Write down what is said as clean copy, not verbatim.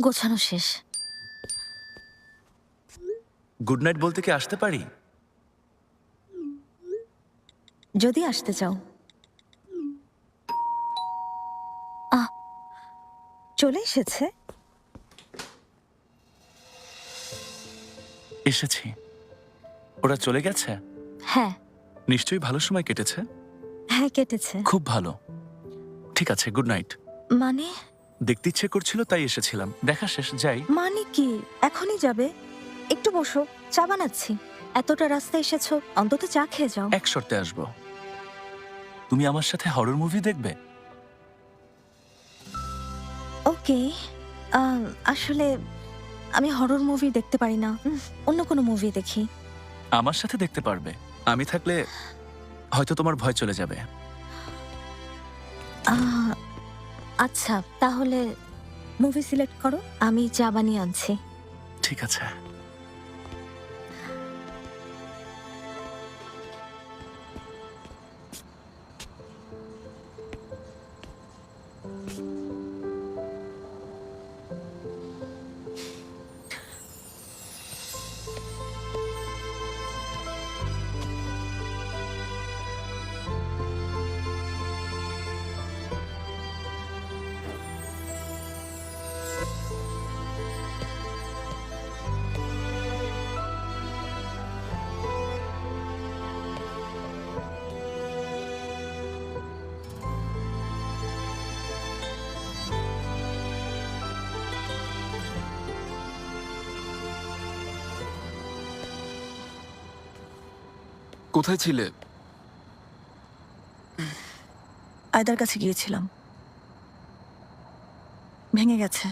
গোছানো শেষ। Good night বলতে কি আসতে পারি? যদি আসতে চাও। চলে এসেছে। এসেছি। ওরা চলে গেছে? হ্যাঁ নিশ্চয়ই ভালো সময় কেটেছে। হ্যাঁ, কেটেছে। খুব ভালো। ঠিক আছে, গুড নাইট। মানে দেখতে ইচ্ছে করছিল তাই এসেছিলাম। দেখা শেষ, যাই। মানে কি এখনই যাবে? একটু বসো, চা বানাচ্ছি। এতটা রাস্তা এসেছো, অন্তত চা খেয়ে যাও। এক শর্তে আসবো। তুমি আমার সাথে হরর মুভি দেখবে? ওকে। আসলে আমি হরর মুভি দেখতে পারি না। অন্য কোনো মুভি দেখি। আমার সাথে দেখতে পারবে। আমি থাকলে হয়তো তোমার ভয় চলে যাবে। আহ, আচ্ছা, তাহলে মুভি সিলেক্ট করো, আমি চা বানিয়ে আনছি। ঠিক আছে। কোথায় ছিলে? আয়দার কাছে গিয়েছিলাম, ভেঙে গেছে।